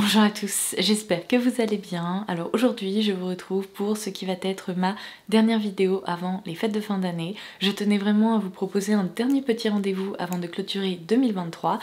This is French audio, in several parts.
Bonjour à tous, j'espère que vous allez bien. Alors aujourd'hui je vous retrouve pour ce qui va être ma dernière vidéo avant les fêtes de fin d'année. Je tenais vraiment à vous proposer un dernier petit rendez-vous avant de clôturer 2023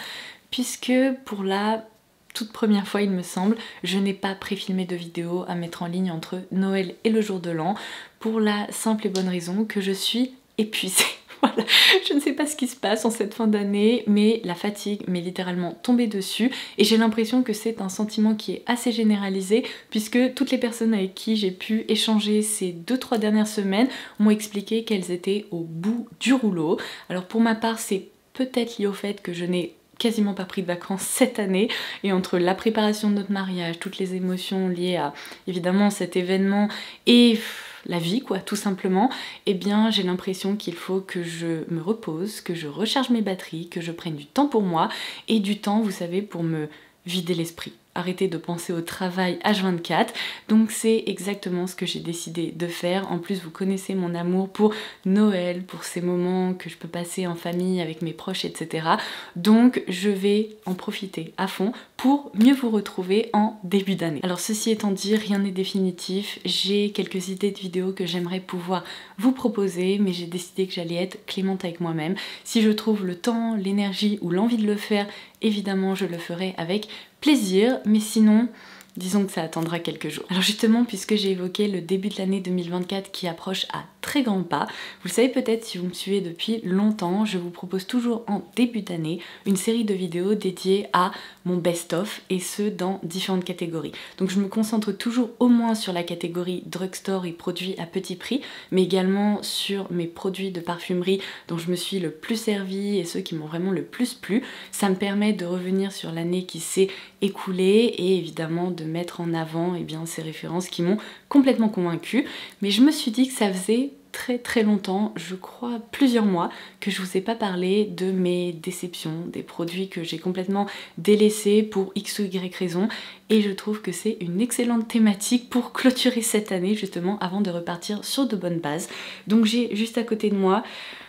puisque pour la toute première fois il me semble, je n'ai pas préfilmé de vidéo à mettre en ligne entre Noël et le jour de l'an pour la simple et bonne raison que je suis épuisée. Voilà, je ne sais pas ce qui se passe en cette fin d'année, mais la fatigue m'est littéralement tombée dessus et j'ai l'impression que c'est un sentiment qui est assez généralisé puisque toutes les personnes avec qui j'ai pu échanger ces 2-3 dernières semaines m'ont expliqué qu'elles étaient au bout du rouleau. Alors pour ma part, c'est peut-être lié au fait que je n'ai quasiment pas pris de vacances cette année et entre la préparation de notre mariage, toutes les émotions liées à évidemment cet événement et la vie quoi tout simplement, eh bien j'ai l'impression qu'il faut que je me repose, que je recharge mes batteries, que je prenne du temps pour moi et du temps vous savez pour me vider l'esprit. Arrêter de penser au travail H24, donc c'est exactement ce que j'ai décidé de faire. En plus vous connaissez mon amour pour Noël, pour ces moments que je peux passer en famille avec mes proches etc. Donc je vais en profiter à fond pour mieux vous retrouver en début d'année. Alors ceci étant dit, rien n'est définitif, j'ai quelques idées de vidéos que j'aimerais pouvoir vous proposer, mais j'ai décidé que j'allais être clémente avec moi-même. Si je trouve le temps, l'énergie ou l'envie de le faire, évidemment je le ferai avec plaisir, mais sinon disons que ça attendra quelques jours. Alors justement, puisque j'ai évoqué le début de l'année 2024 qui approche à très grands pas, vous le savez peut-être si vous me suivez depuis longtemps, je vous propose toujours en début d'année une série de vidéos dédiées à mon best-of et ce dans différentes catégories. Donc je me concentre toujours au moins sur la catégorie drugstore et produits à petit prix, mais également sur mes produits de parfumerie dont je me suis le plus servi et ceux qui m'ont vraiment le plus plu. Ça me permet de revenir sur l'année qui s'est écoulée et évidemment de mettre en avant ces références qui m'ont complètement convaincue. Mais je me suis dit que ça faisait très longtemps, je crois plusieurs mois, que je vous ai pas parlé de mes déceptions, des produits que j'ai complètement délaissés pour X ou Y raison, et je trouve que c'est une excellente thématique pour clôturer cette année justement avant de repartir sur de bonnes bases. Donc j'ai juste à côté de moi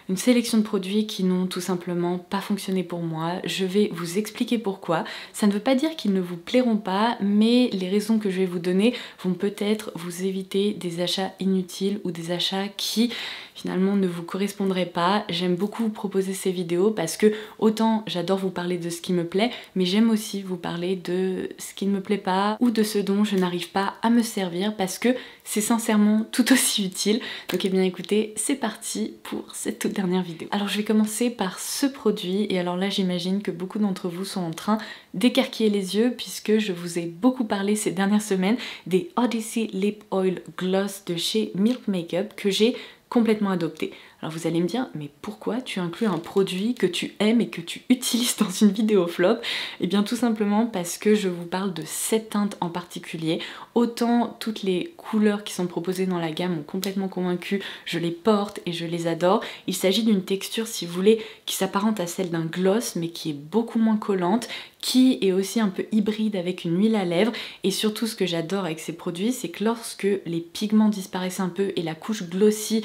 une sélection de produits qui n'ont tout simplement pas fonctionné pour moi. Je vais vous expliquer pourquoi. Ça ne veut pas dire qu'ils ne vous plairont pas, mais les raisons que je vais vous donner vont peut-être vous éviter des achats inutiles ou des achats qui finalement ne vous correspondraient pas. J'aime beaucoup vous proposer ces vidéos parce que autant j'adore vous parler de ce qui me plaît, mais j'aime aussi vous parler de ce qui ne me plaît pas ou de ce dont je n'arrive pas à me servir parce que c'est sincèrement tout aussi utile. Donc bien écoutez, c'est parti pour cette toute dernière vidéo. Alors je vais commencer par ce produit et alors là j'imagine que beaucoup d'entre vous sont en train d'écarquiller les yeux puisque je vous ai beaucoup parlé ces dernières semaines des Odyssey Lip Oil Gloss de chez Milk Makeup que j'ai complètement adopté. Alors vous allez me dire, mais pourquoi tu inclus un produit que tu aimes et que tu utilises dans une vidéo flop? Eh bien tout simplement parce que je vous parle de cette teinte en particulier. Autant toutes les couleurs qui sont proposées dans la gamme m'ont complètement convaincue, je les porte et je les adore. Il s'agit d'une texture, si vous voulez, qui s'apparente à celle d'un gloss mais qui est beaucoup moins collante, qui est aussi un peu hybride avec une huile à lèvres et surtout ce que j'adore avec ces produits c'est que lorsque les pigments disparaissent un peu et la couche glossy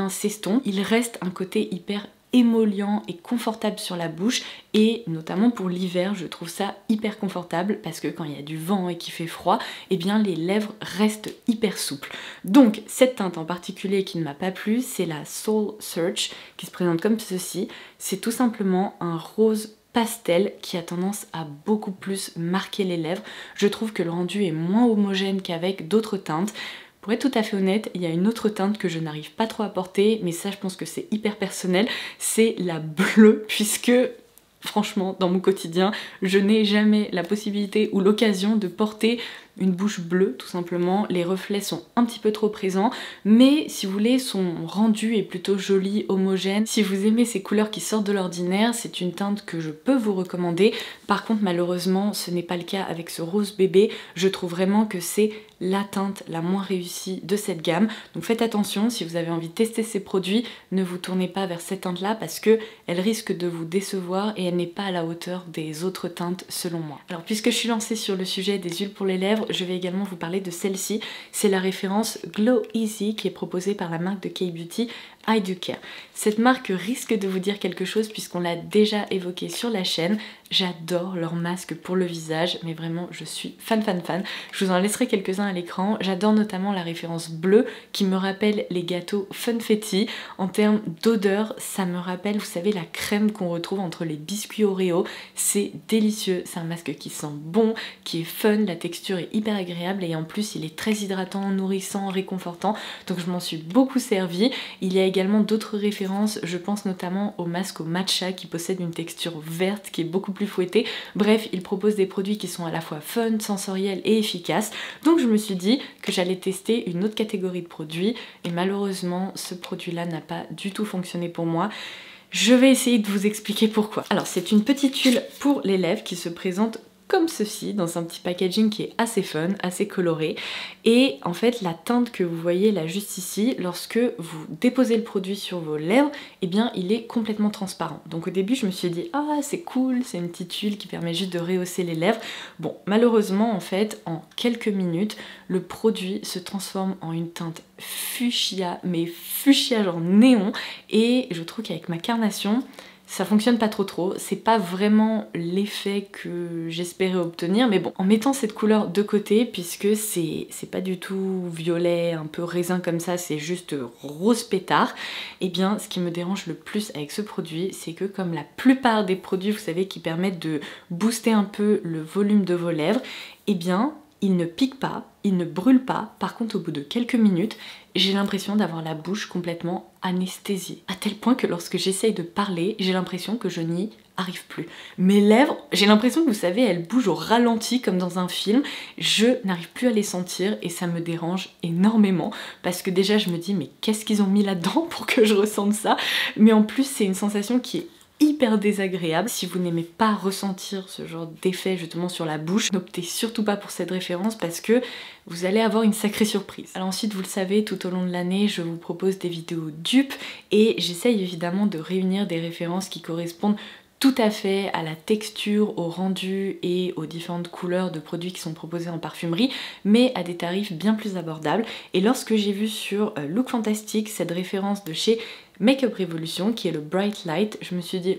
s'estompe, il reste un côté hyper émollient et confortable sur la bouche et notamment pour l'hiver je trouve ça hyper confortable parce que quand il y a du vent et qu'il fait froid les lèvres restent hyper souples. Donc cette teinte en particulier qui ne m'a pas plu c'est la Soul Search qui se présente comme ceci. C'est tout simplement un rose pastel qui a tendance à beaucoup plus marquer les lèvres. Je trouve que le rendu est moins homogène qu'avec d'autres teintes. Pour être tout à fait honnête, il y a une autre teinte que je n'arrive pas trop à porter, mais ça je pense que c'est hyper personnel, c'est la bleue, puisque franchement dans mon quotidien, je n'ai jamais la possibilité ou l'occasion de porter une bouche bleue tout simplement. Les reflets sont un petit peu trop présents, mais si vous voulez son rendu est plutôt joli, homogène. Si vous aimez ces couleurs qui sortent de l'ordinaire, c'est une teinte que je peux vous recommander. Par contre malheureusement ce n'est pas le cas avec ce rose bébé, je trouve vraiment que c'est la teinte la moins réussie de cette gamme. Donc faites attention, si vous avez envie de tester ces produits, ne vous tournez pas vers cette teinte là parce que elle risque de vous décevoir et elle n'est pas à la hauteur des autres teintes selon moi. Alors puisque je suis lancée sur le sujet des huiles pour les lèvres, je vais également vous parler de celle-ci. C'est la référence Glow Easy qui est proposée par la marque de K-Beauty, I Do Care. Cette marque risque de vous dire quelque chose puisqu'on l'a déjà évoqué sur la chaîne. J'adore leurs masques pour le visage, mais vraiment je suis fan. Je vous en laisserai quelques-uns à l'écran. J'adore notamment la référence bleue qui me rappelle les gâteaux Funfetti. En termes d'odeur, ça me rappelle, vous savez, la crème qu'on retrouve entre les biscuits Oreo. C'est délicieux, c'est un masque qui sent bon, qui est fun, la texture est hyper agréable et en plus il est très hydratant, nourrissant, réconfortant. Donc je m'en suis beaucoup servi. Il y a également d'autres références, je pense notamment au masque au matcha qui possède une texture verte qui est beaucoup plus fouettée. Bref, il propose des produits qui sont à la fois fun, sensoriels et efficaces. Donc je me suis dit que j'allais tester une autre catégorie de produits et malheureusement ce produit-là n'a pas du tout fonctionné pour moi. Je vais essayer de vous expliquer pourquoi. Alors c'est une petite huile pour les lèvres qui se présente comme ceci, dans un petit packaging qui est assez fun, assez coloré. Et en fait, la teinte que vous voyez là juste ici, lorsque vous déposez le produit sur vos lèvres, eh bien il est complètement transparent. Donc au début je me suis dit, ah c'est cool, c'est une petite huile qui permet juste de rehausser les lèvres. Bon, malheureusement en fait, en quelques minutes, le produit se transforme en une teinte fuchsia, mais fuchsia genre néon. Et je trouve qu'avec ma carnation, ça fonctionne pas trop, c'est pas vraiment l'effet que j'espérais obtenir, mais bon, en mettant cette couleur de côté, puisque c'est pas du tout violet, un peu raisin comme ça, c'est juste rose pétard, et bien ce qui me dérange le plus avec ce produit, c'est que comme la plupart des produits, vous savez, qui permettent de booster un peu le volume de vos lèvres, et bien il ne pique pas, il ne brûle pas, par contre au bout de quelques minutes, j'ai l'impression d'avoir la bouche complètement anesthésiée. À tel point que lorsque j'essaye de parler, j'ai l'impression que je n'y arrive plus. Mes lèvres, j'ai l'impression que vous savez, elles bougent au ralenti comme dans un film. Je n'arrive plus à les sentir et ça me dérange énormément parce que déjà je me dis mais qu'est-ce qu'ils ont mis là-dedans pour que je ressente ça? Mais en plus c'est une sensation qui est hyper désagréable. Si vous n'aimez pas ressentir ce genre d'effet justement sur la bouche, n'optez surtout pas pour cette référence parce que vous allez avoir une sacrée surprise. Alors ensuite, vous le savez, tout au long de l'année, je vous propose des vidéos dupes et j'essaye évidemment de réunir des références qui correspondent tout à fait à la texture, au rendu et aux différentes couleurs de produits qui sont proposés en parfumerie, mais à des tarifs bien plus abordables. Et lorsque j'ai vu sur Look Fantastic cette référence de chez Makeup Revolution, qui est le Bright Light, je me suis dit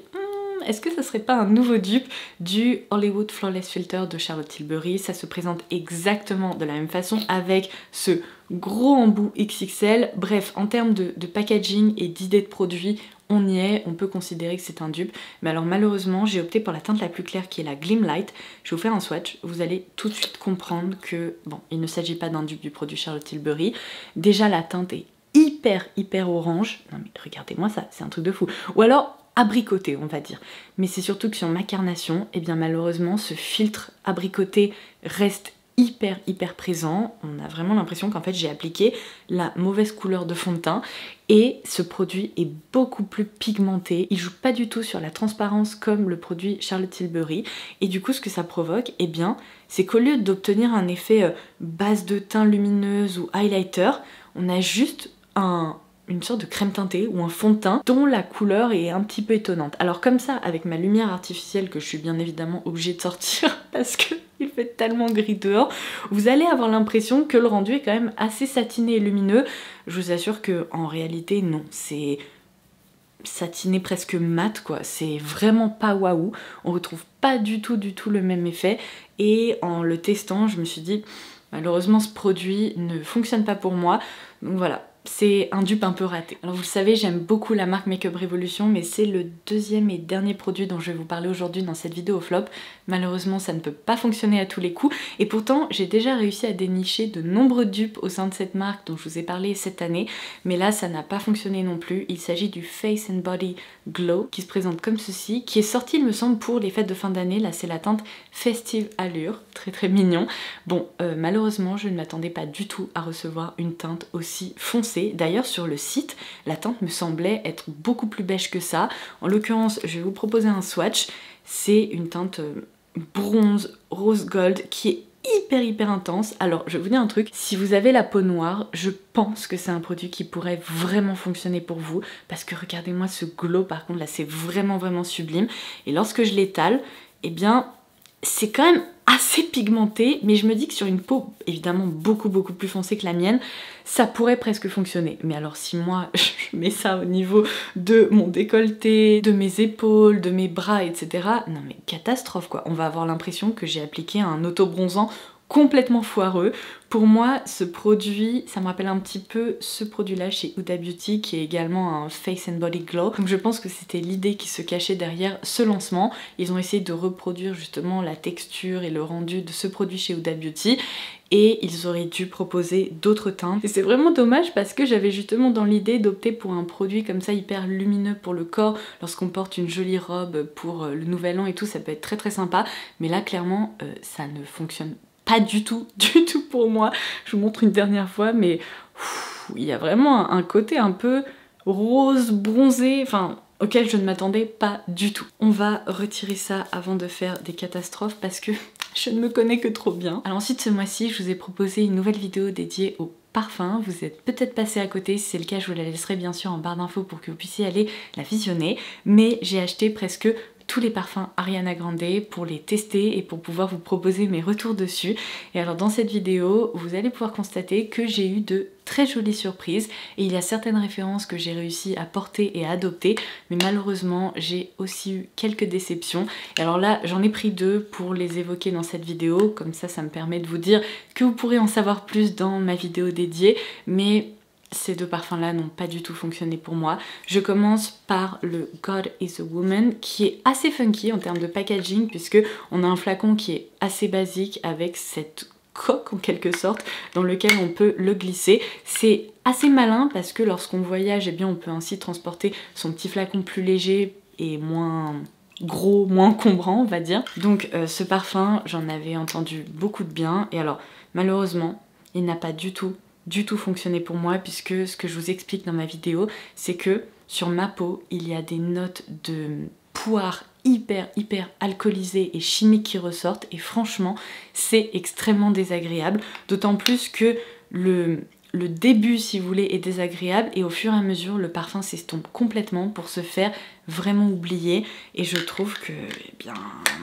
est-ce que ça serait pas un nouveau dupe du Hollywood Flawless Filter de Charlotte Tilbury? Ça se présente exactement de la même façon avec ce gros embout XXL. Bref, en termes de packaging et d'idées de produits, on y est, on peut considérer que c'est un dupe. Mais alors malheureusement, j'ai opté pour la teinte la plus claire qui est la Glim Light. Je vais vous faire un swatch, vous allez tout de suite comprendre que, bon, il ne s'agit pas d'un dupe du produit Charlotte Tilbury. Déjà la teinte est hyper orange. Non mais regardez-moi ça, c'est un truc de fou. Ou alors abricoté on va dire. Mais c'est surtout que sur ma carnation, et bien malheureusement ce filtre abricoté reste hyper présent. On a vraiment l'impression qu'en fait j'ai appliqué la mauvaise couleur de fond de teint et ce produit est beaucoup plus pigmenté. Il joue pas du tout sur la transparence comme le produit Charlotte Tilbury et du coup ce que ça provoque, eh bien c'est qu'au lieu d'obtenir un effet base de teint lumineuse ou highlighter, on a juste une sorte de crème teintée ou un fond de teint dont la couleur est un petit peu étonnante. Alors comme ça, avec ma lumière artificielle que je suis bien évidemment obligée de sortir parce que il fait tellement gris dehors, vous allez avoir l'impression que le rendu est quand même assez satiné et lumineux. Je vous assure que en réalité non, c'est satiné presque mat quoi, c'est vraiment pas waouh, on retrouve pas du tout le même effet et en le testant je me suis dit malheureusement ce produit ne fonctionne pas pour moi, donc voilà. C'est un dupe un peu raté. Alors vous le savez, j'aime beaucoup la marque Makeup Revolution, mais c'est le deuxième et dernier produit dont je vais vous parler aujourd'hui dans cette vidéo flop. Malheureusement, ça ne peut pas fonctionner à tous les coups, et pourtant j'ai déjà réussi à dénicher de nombreux dupes au sein de cette marque dont je vous ai parlé cette année, mais là ça n'a pas fonctionné non plus. Il s'agit du Face and Body Glow, qui se présente comme ceci, qui est sorti il me semble pour les fêtes de fin d'année. Là c'est la teinte Festive Allure, très mignon. Bon, malheureusement je ne m'attendais pas du tout à recevoir une teinte aussi foncée. D'ailleurs sur le site, la teinte me semblait être beaucoup plus beige que ça. En l'occurrence, je vais vous proposer un swatch. C'est une teinte bronze, rose gold qui est hyper intense. Alors je vais vous dire un truc, si vous avez la peau noire, je pense que c'est un produit qui pourrait vraiment fonctionner pour vous parce que regardez-moi ce glow par contre là, c'est vraiment sublime et lorsque je l'étale, eh bien c'est quand même assez pigmenté, mais je me dis que sur une peau évidemment beaucoup plus foncée que la mienne, ça pourrait presque fonctionner. Mais alors si moi je mets ça au niveau de mon décolleté, de mes épaules, de mes bras, etc. Non mais catastrophe quoi, on va avoir l'impression que j'ai appliqué un auto-bronzant complètement foireux. Pour moi, ce produit, ça me rappelle un petit peu ce produit-là chez Huda Beauty qui est également un Face and Body Glow. Donc je pense que c'était l'idée qui se cachait derrière ce lancement. Ils ont essayé de reproduire justement la texture et le rendu de ce produit chez Huda Beauty et ils auraient dû proposer d'autres teintes. Et c'est vraiment dommage parce que j'avais justement dans l'idée d'opter pour un produit comme ça hyper lumineux pour le corps lorsqu'on porte une jolie robe pour le nouvel an et tout, ça peut être très sympa. Mais là clairement ça ne fonctionne pas du tout pour moi. Je vous montre une dernière fois, mais il y a vraiment un côté un peu rose, bronzé, enfin auquel je ne m'attendais pas du tout. On va retirer ça avant de faire des catastrophes parce que je ne me connais que trop bien. Alors ensuite ce mois-ci, je vous ai proposé une nouvelle vidéo dédiée au parfum. Vous êtes peut-être passé à côté, si c'est le cas je vous la laisserai bien sûr en barre d'infos pour que vous puissiez aller la visionner, mais j'ai acheté presque tous les parfums Ariana Grande pour les tester et pour pouvoir vous proposer mes retours dessus. Et alors dans cette vidéo, vous allez pouvoir constater que j'ai eu de très jolies surprises et il y a certaines références que j'ai réussi à porter et à adopter, mais malheureusement j'ai aussi eu quelques déceptions. Et alors là j'en ai pris deux pour les évoquer dans cette vidéo, comme ça me permet de vous dire que vous pourrez en savoir plus dans ma vidéo dédiée, mais ces deux parfums là n'ont pas du tout fonctionné pour moi. Je commence par le God is a Woman qui est assez funky en termes de packaging puisque on a un flacon qui est assez basique avec cette coque en quelque sorte dans lequel on peut le glisser. C'est assez malin parce que lorsqu'on voyage, eh bien, on peut ainsi transporter son petit flacon plus léger et moins gros, moins encombrant on va dire. Donc ce parfum, j'en avais entendu beaucoup de bien et alors malheureusement il n'a pas du tout fonctionné pour moi puisque ce que je vous explique dans ma vidéo c'est que sur ma peau il y a des notes de poire hyper alcoolisées et chimiques qui ressortent et franchement c'est extrêmement désagréable, d'autant plus que le début si vous voulez est désagréable et au fur et à mesure le parfum s'estompe complètement pour se faire vraiment oublier et je trouve que eh bien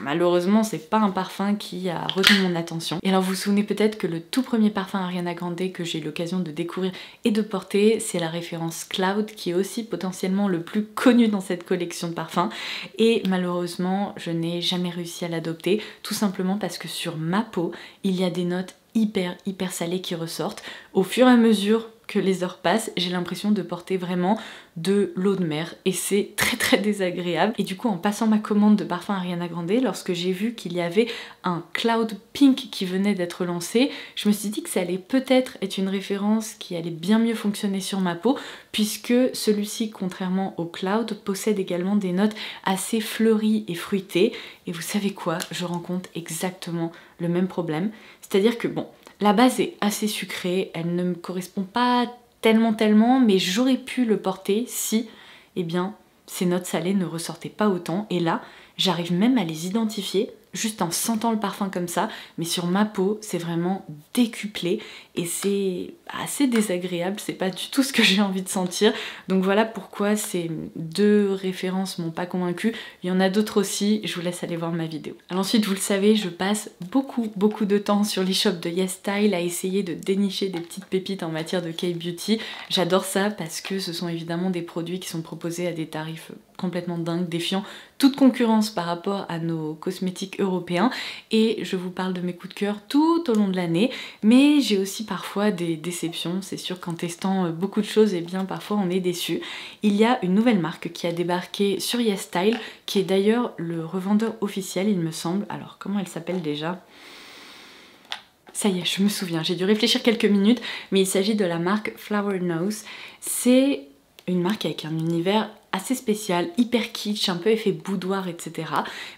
malheureusement c'est pas un parfum qui a retenu mon attention. Et alors vous vous souvenez peut-être que le tout premier parfum Ariana Grande que j'ai eu l'occasion de découvrir et de porter c'est la référence Cloud qui est aussi potentiellement le plus connu dans cette collection de parfums et malheureusement je n'ai jamais réussi à l'adopter tout simplement parce que sur ma peau il y a des notes hyper salées qui ressortent. Au fur et à mesure que les heures passent, j'ai l'impression de porter vraiment de l'eau de mer et c'est très désagréable. Et du coup en passant ma commande de parfum Ariana Grande, lorsque j'ai vu qu'il y avait un Cloud Pink qui venait d'être lancé, je me suis dit que ça allait peut-être être une référence qui allait bien mieux fonctionner sur ma peau puisque celui-ci, contrairement au Cloud, possède également des notes assez fleuries et fruitées. Et vous savez quoi? Je rencontre exactement le même problème. C'est-à-dire que bon, la base est assez sucrée, elle ne me correspond pas tellement, mais j'aurais pu le porter si, eh bien, ces notes salées ne ressortaient pas autant. Et là, j'arrive même à les identifier juste en sentant le parfum comme ça, mais sur ma peau c'est vraiment décuplé et c'est assez désagréable, c'est pas du tout ce que j'ai envie de sentir. Donc voilà pourquoi ces deux références m'ont pas convaincue. Il y en a d'autres aussi, je vous laisse aller voir ma vidéo. Alors ensuite vous le savez, je passe beaucoup de temps sur l'e-shop de YesStyle à essayer de dénicher des petites pépites en matière de K-beauty. J'adore ça parce que ce sont évidemment des produits qui sont proposés à des tarifs complètement dingues, défiant toute concurrence par rapport à nos cosmétiques européens et je vous parle de mes coups de cœur tout au long de l'année, mais j'ai aussi parfois des déceptions. C'est sûr qu'en testant beaucoup de choses, et bien parfois on est déçu. Il y a une nouvelle marque qui a débarqué sur YesStyle, qui est d'ailleurs le revendeur officiel il me semble. Alors comment elle s'appelle déjà ? Ça y est, je me souviens, j'ai dû réfléchir quelques minutes, mais il s'agit de la marque Flower Nose. C'est une marque avec un univers assez spécial, hyper kitsch, un peu effet boudoir, etc.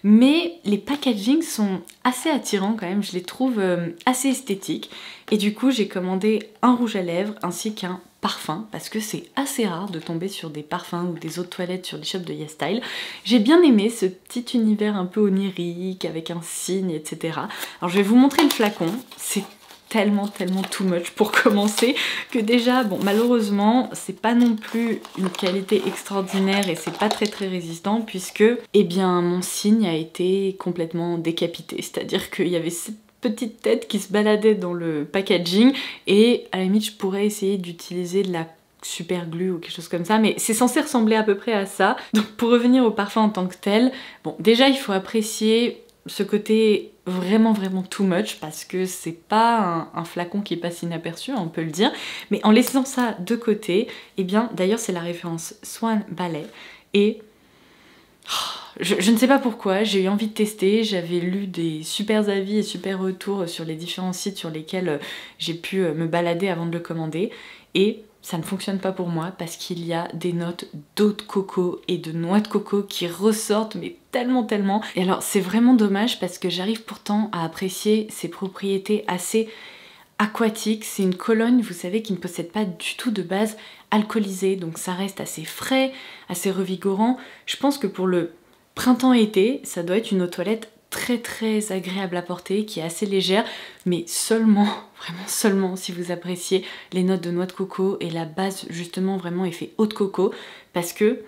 Mais les packagings sont assez attirants quand même, je les trouve assez esthétiques. Et du coup, j'ai commandé un rouge à lèvres ainsi qu'un parfum, parce que c'est assez rare de tomber sur des parfums ou des eaux de toilette sur les shops de YesStyle. J'ai bien aimé ce petit univers un peu onirique, avec un cygne, etc. Alors je vais vous montrer le flacon, c'est tellement too much pour commencer que déjà, bon, malheureusement c'est pas non plus une qualité extraordinaire et c'est pas très résistant puisque, eh bien, mon signe a été complètement décapité, c'est-à-dire qu'il y avait cette petite tête qui se baladait dans le packaging et à la limite je pourrais essayer d'utiliser de la super glue ou quelque chose comme ça, mais c'est censé ressembler à peu près à ça. Donc pour revenir au parfum en tant que tel, bon, déjà il faut apprécier ce côté vraiment too much parce que c'est pas un flacon qui passe inaperçu, on peut le dire, mais en laissant ça de côté, et bien d'ailleurs c'est la référence Swan Ballet et je ne sais pas pourquoi, j'ai eu envie de tester, j'avais lu des super avis et super retours sur les différents sites sur lesquels j'ai pu me balader avant de le commander et ça ne fonctionne pas pour moi parce qu'il y a des notes d'eau de coco et de noix de coco qui ressortent mais tellement. Et alors c'est vraiment dommage parce que j'arrive pourtant à apprécier ses propriétés assez aquatiques. C'est une cologne, vous savez, qui ne possède pas du tout de base alcoolisée, donc ça reste assez frais, assez revigorant. Je pense que pour le printemps-été, ça doit être une eau de toilette très agréable à porter, qui est assez légère, mais seulement, vraiment seulement si vous appréciez les notes de noix de coco et la base justement vraiment effet eau de coco, parce que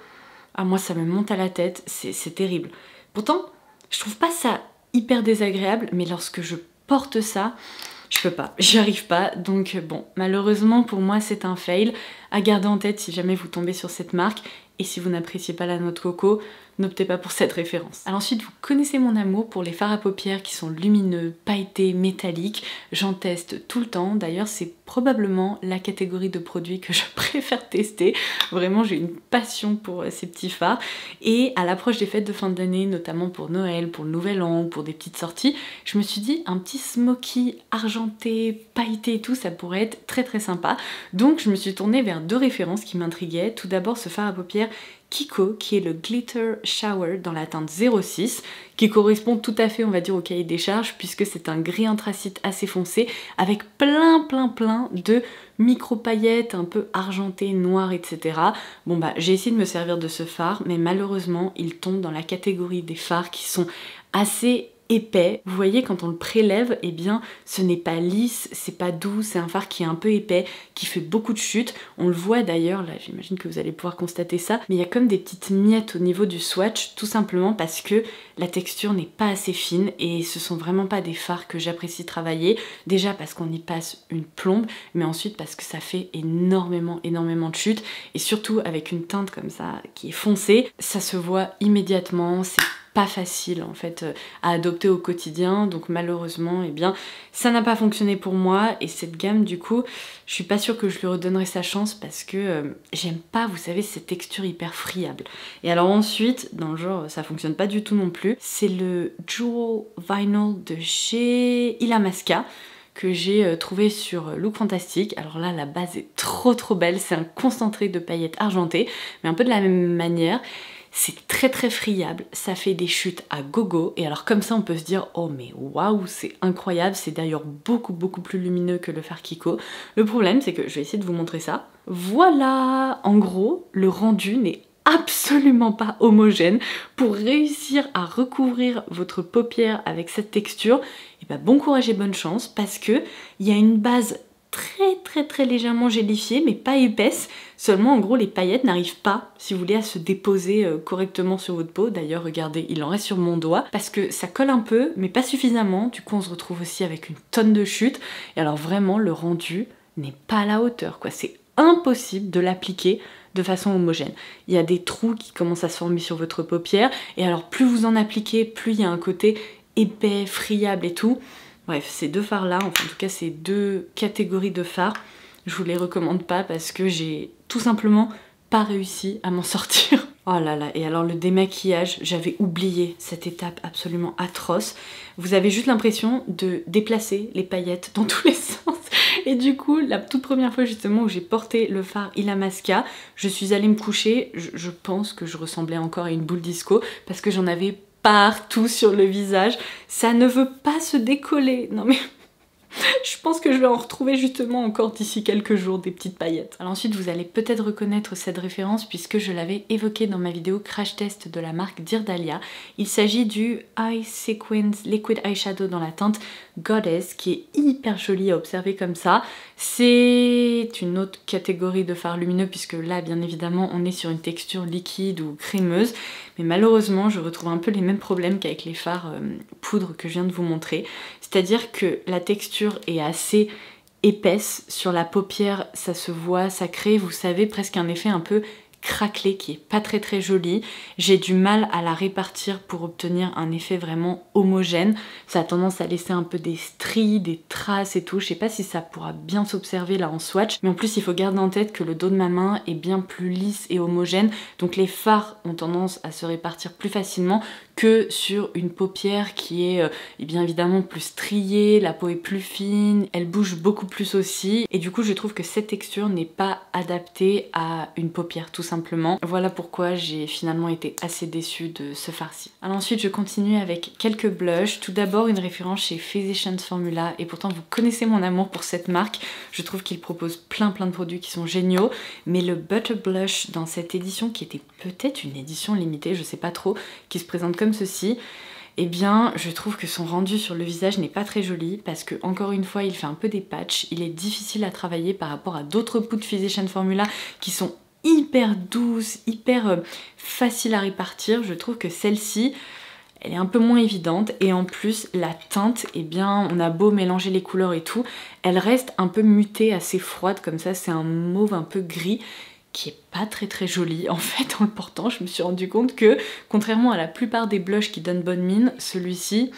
moi ça me monte à la tête, c'est terrible. Pourtant, je trouve pas ça hyper désagréable, mais lorsque je porte ça, je peux pas, j'y arrive pas, donc bon, malheureusement pour moi c'est un fail à garder en tête si jamais vous tombez sur cette marque. Et si vous n'appréciez pas la noix de coco, n'optez pas pour cette référence. Alors ensuite, vous connaissez mon amour pour les fards à paupières qui sont lumineux, pailletés, métalliques. J'en teste tout le temps. D'ailleurs, c'est probablement la catégorie de produits que je préfère tester. Vraiment, j'ai une passion pour ces petits fards. Et à l'approche des fêtes de fin d'année, notamment pour Noël, pour le Nouvel An, pour des petites sorties, je me suis dit un petit smoky argenté, pailleté et tout, ça pourrait être très sympa. Donc je me suis tournée vers deux références qui m'intriguaient. Tout d'abord, ce fard à paupières Kiko, qui est le Glitter Shower dans la teinte 06, qui correspond tout à fait, on va dire, au cahier des charges, puisque c'est un gris anthracite assez foncé, avec plein de micro-paillettes un peu argentées, noires, etc. Bon bah, j'ai essayé de me servir de ce fard, mais malheureusement, il tombe dans la catégorie des fards qui sont assez épais. Vous voyez, quand on le prélève, eh bien ce n'est pas lisse, c'est pas doux, c'est un fard qui est un peu épais, qui fait beaucoup de chutes. On le voit d'ailleurs, là j'imagine que vous allez pouvoir constater ça, mais il y a comme des petites miettes au niveau du swatch, tout simplement parce que la texture n'est pas assez fine et ce sont vraiment pas des fards que j'apprécie travailler. Déjà parce qu'on y passe une plombe, mais ensuite parce que ça fait énormément de chutes et surtout avec une teinte comme ça qui est foncée, ça se voit immédiatement, c'est pas facile en fait à adopter au quotidien, donc malheureusement eh bien ça n'a pas fonctionné pour moi et cette gamme du coup je suis pas sûre que je lui redonnerai sa chance parce que j'aime pas, vous savez, cette texture hyper friable. Et alors ensuite, dans le genre ça fonctionne pas du tout non plus, c'est le Jewel Vinyl de chez Illamasqua que j'ai trouvé sur Look Fantastic. Alors là la base est trop belle, c'est un concentré de paillettes argentées mais un peu de la même manière. C'est très friable, ça fait des chutes à gogo et alors comme ça on peut se dire oh mais waouh c'est incroyable, c'est d'ailleurs beaucoup plus lumineux que le fard Kiko. Le problème c'est que je vais essayer de vous montrer ça. Voilà, en gros le rendu n'est absolument pas homogène. Pour réussir à recouvrir votre paupière avec cette texture, et ben bon courage et bonne chance parce que il y a une base très légèrement gélifiée mais pas épaisse, seulement en gros les paillettes n'arrivent pas, si vous voulez, à se déposer correctement sur votre peau. D'ailleurs regardez, il en reste sur mon doigt parce que ça colle un peu mais pas suffisamment, du coup on se retrouve aussi avec une tonne de chutes et alors vraiment le rendu n'est pas à la hauteur quoi, c'est impossible de l'appliquer de façon homogène. Il y a des trous qui commencent à se former sur votre paupière et alors plus vous en appliquez, plus il y a un côté épais, friable et tout. Bref, ces deux fards là, enfin en tout cas ces deux catégories de fards, je vous les recommande pas parce que j'ai tout simplement pas réussi à m'en sortir. Oh là là, et alors le démaquillage, j'avais oublié cette étape absolument atroce. Vous avez juste l'impression de déplacer les paillettes dans tous les sens. Et du coup, la toute première fois justement où j'ai porté le fard Illamasqua, je suis allée me coucher, je pense que je ressemblais encore à une boule disco parce que j'en avais partout sur le visage, ça ne veut pas se décoller. Non mais Je pense que je vais en retrouver justement encore d'ici quelques jours des petites paillettes. Alors ensuite vous allez peut-être reconnaître cette référence puisque je l'avais évoquée dans ma vidéo crash test de la marque Dear Dahlia. Il s'agit du Eye Sequence Liquid Eyeshadow dans la teinte Goddess qui est hyper jolie à observer comme ça. C'est une autre catégorie de fard lumineux puisque là bien évidemment on est sur une texture liquide ou crémeuse, mais malheureusement je retrouve un peu les mêmes problèmes qu'avec les fards poudre que je viens de vous montrer, c'est-à-dire que la texture est assez épaisse sur la paupière, ça se voit, ça crée, vous savez, presque un effet un peu craquelé qui est pas très joli. J'ai du mal à la répartir pour obtenir un effet vraiment homogène. Ça a tendance à laisser un peu des stries, des traces et tout. Je sais pas si ça pourra bien s'observer là en swatch, mais en plus il faut garder en tête que le dos de ma main est bien plus lisse et homogène, donc les fards ont tendance à se répartir plus facilement que sur une paupière qui est bien évidemment plus striée, la peau est plus fine, elle bouge beaucoup plus aussi, et du coup je trouve que cette texture n'est pas adaptée à une paupière tout simplement. Voilà pourquoi j'ai finalement été assez déçue de ce fard-ci. Alors ensuite je continue avec quelques blushs. Tout d'abord une référence chez Physicians Formula, et pourtant vous connaissez mon amour pour cette marque. Je trouve qu'ils proposent plein de produits qui sont géniaux, mais le Butter Blush dans cette édition qui était peut-être une édition limitée, je sais pas trop, qui se présente comme ceci, eh bien je trouve que son rendu sur le visage n'est pas très joli parce que encore une fois il fait un peu des patchs, il est difficile à travailler par rapport à d'autres poudres Physicians Formula qui sont hyper douces, hyper faciles à répartir. Je trouve que celle-ci elle est un peu moins évidente, et en plus la teinte, eh bien on a beau mélanger les couleurs et tout, elle reste un peu mutée, assez froide comme ça, c'est un mauve un peu gris qui est pas très joli. En fait en le portant je me suis rendu compte que contrairement à la plupart des blushs qui donnent bonne mine, celui-ci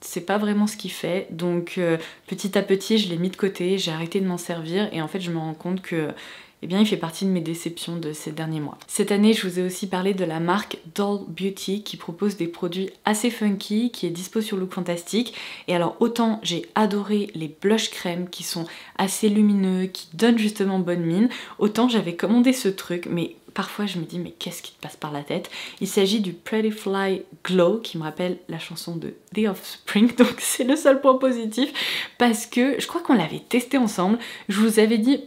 c'est pas vraiment ce qu'il fait, donc petit à petit je l'ai mis de côté, j'ai arrêté de m'en servir, et en fait je me rends compte que eh bien il fait partie de mes déceptions de ces derniers mois. Cette année je vous ai aussi parlé de la marque Doll Beauty qui propose des produits assez funky, qui est dispo sur Look Fantastic, et alors autant j'ai adoré les blush crème qui sont assez lumineux, qui donnent justement bonne mine, autant j'avais commandé ce truc mais parfois je me dis mais qu'est-ce qui te passe par la tête. Il s'agit du Pretty Fly Glow qui me rappelle la chanson de The Offspring, donc c'est le seul point positif parce que je crois qu'on l'avait testé ensemble. Je vous avais dit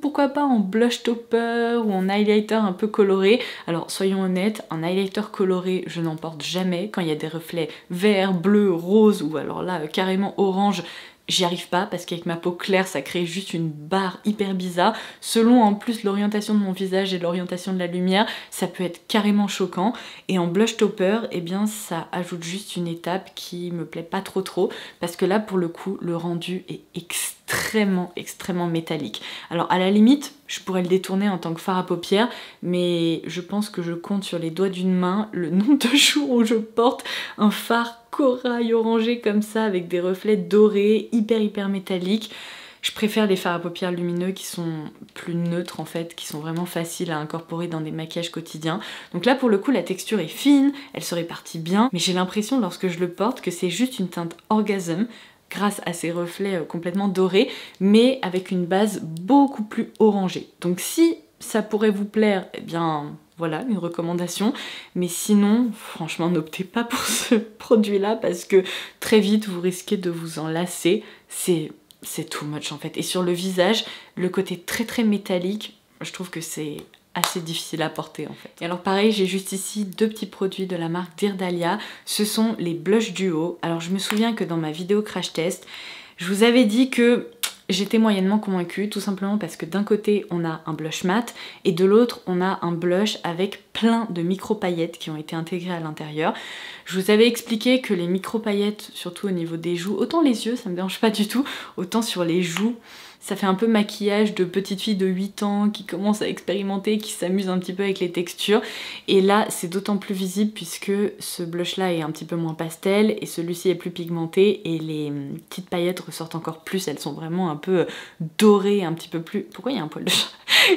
pourquoi pas en blush topper ou en highlighter un peu coloré. Alors soyons honnêtes, un highlighter coloré je n'en porte jamais. Quand il y a des reflets vert, bleu, rose ou alors là carrément orange, j'y arrive pas parce qu'avec ma peau claire ça crée juste une barre hyper bizarre. Selon en plus l'orientation de mon visage et l'orientation de la lumière, ça peut être carrément choquant. Et en blush topper, eh bien ça ajoute juste une étape qui me plaît pas trop parce que là pour le coup le rendu est extrêmement métallique. Alors à la limite je pourrais le détourner en tant que fard à paupières, mais je pense que je compte sur les doigts d'une main le nombre de jours où je porte un fard corail orangé comme ça avec des reflets dorés hyper métalliques. Je préfère les fards à paupières lumineux qui sont plus neutres en fait, qui sont vraiment faciles à incorporer dans des maquillages quotidiens. Donc là pour le coup la texture est fine, elle se répartit bien, mais j'ai l'impression lorsque je le porte que c'est juste une teinte orgasme grâce à ces reflets complètement dorés, mais avec une base beaucoup plus orangée. Donc si ça pourrait vous plaire, eh bien voilà, une recommandation, mais sinon franchement n'optez pas pour ce produit là parce que très vite vous risquez de vous en lasser, c'est too much en fait. Et sur le visage, le côté très métallique, je trouve que c'est assez difficile à porter en fait. Et alors pareil, j'ai juste ici deux petits produits de la marque Dear Dahlia, ce sont les blush duo. Alors je me souviens que dans ma vidéo crash test, je vous avais dit que j'étais moyennement convaincue, tout simplement parce que d'un côté on a un blush mat et de l'autre on a un blush avec plein de micro paillettes qui ont été intégrées à l'intérieur. Je vous avais expliqué que les micro paillettes, surtout au niveau des joues, autant les yeux ça me dérange pas du tout, autant sur les joues ça fait un peu maquillage de petite fille de 8 ans qui commence à expérimenter, qui s'amuse un petit peu avec les textures. Et là, c'est d'autant plus visible puisque ce blush-là est un petit peu moins pastel et celui-ci est plus pigmenté et les petites paillettes ressortent encore plus. Elles sont vraiment un peu dorées, un petit peu plus... Pourquoi il y a un poil de chat?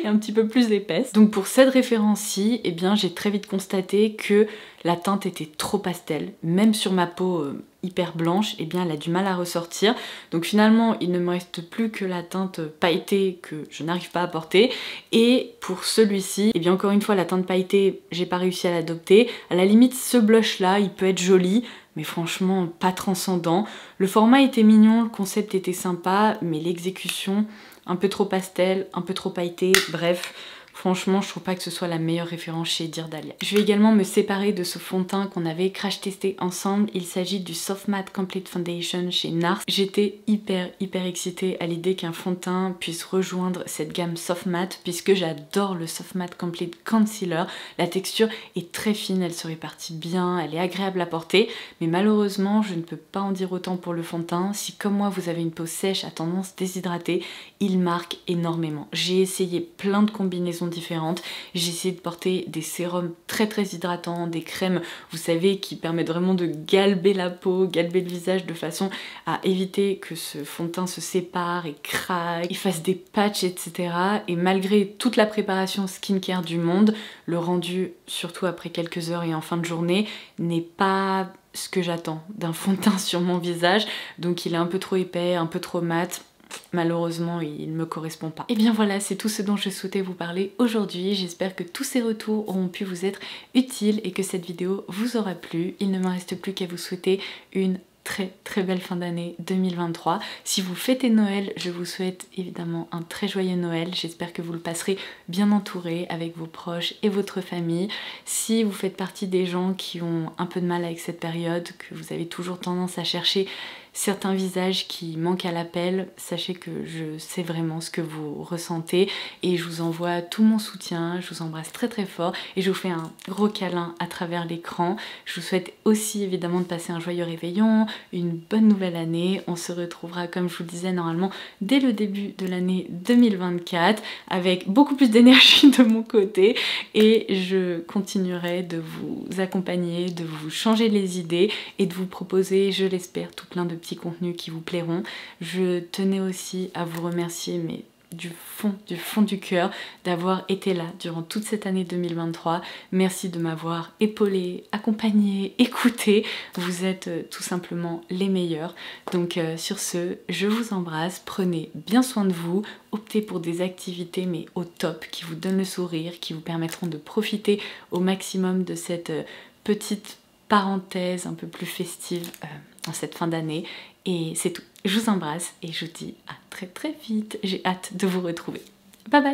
Et un petit peu plus épaisse. Donc pour cette référence-ci, eh bien j'ai très vite constaté que la teinte était trop pastel. Même sur ma peau hyper blanche, eh bien elle a du mal à ressortir. Donc finalement, il ne me reste plus que la teinte pailletée que je n'arrive pas à porter. Et pour celui-ci, eh bien encore une fois, la teinte pailletée, j'ai pas réussi à l'adopter. À la limite, ce blush-là, il peut être joli, mais franchement pas transcendant. Le format était mignon, le concept était sympa, mais l'exécution un peu trop pastel, un peu trop pailleté, bref. Franchement, je trouve pas que ce soit la meilleure référence chez Dear Dahlia. Je vais également me séparer de ce fond de teint qu'on avait crash testé ensemble. Il s'agit du Soft Matte Complete Foundation chez NARS. J'étais hyper excitée à l'idée qu'un fond de teint puisse rejoindre cette gamme Soft Matte puisque j'adore le Soft Matte Complete Concealer. La texture est très fine, elle se répartit bien, elle est agréable à porter, mais malheureusement, je ne peux pas en dire autant pour le fond de teint. Si comme moi, vous avez une peau sèche à tendance déshydratée, il marque énormément. J'ai essayé plein de combinaisons différentes. J'ai essayé de porter des sérums très hydratants, des crèmes, vous savez, qui permettent vraiment de galber la peau, galber le visage de façon à éviter que ce fond de teint se sépare et craque, il fasse des patchs, etc. Et malgré toute la préparation skincare du monde, le rendu, surtout après quelques heures et en fin de journée, n'est pas ce que j'attends d'un fond de teint sur mon visage. Donc il est un peu trop épais, un peu trop mat. Malheureusement, il ne me correspond pas. Et bien voilà, c'est tout ce dont je souhaitais vous parler aujourd'hui. J'espère que tous ces retours auront pu vous être utiles et que cette vidéo vous aura plu. Il ne me reste plus qu'à vous souhaiter une très belle fin d'année 2023. Si vous fêtez Noël, je vous souhaite évidemment un très joyeux Noël. J'espère que vous le passerez bien entouré avec vos proches et votre famille. Si vous faites partie des gens qui ont un peu de mal avec cette période, que vous avez toujours tendance à chercher certains visages qui manquent à l'appel, sachez que je sais vraiment ce que vous ressentez et je vous envoie tout mon soutien, je vous embrasse très fort et je vous fais un gros câlin à travers l'écran. Je vous souhaite aussi évidemment de passer un joyeux réveillon, une bonne nouvelle année. On se retrouvera, comme je vous le disais, normalement dès le début de l'année 2024 avec beaucoup plus d'énergie de mon côté et je continuerai de vous accompagner, de vous changer les idées et de vous proposer, je l'espère, tout plein de petits contenus qui vous plairont. Je tenais aussi à vous remercier, mais du fond du cœur, d'avoir été là durant toute cette année 2023. Merci de m'avoir épaulée, accompagnée, écoutée. Vous êtes tout simplement les meilleurs. Donc sur ce, je vous embrasse. Prenez bien soin de vous. Optez pour des activités mais au top, qui vous donnent le sourire, qui vous permettront de profiter au maximum de cette petite parenthèse un peu plus festive en cette fin d'année. Et c'est tout. Je vous embrasse et je vous dis à très vite. J'ai hâte de vous retrouver. Bye bye!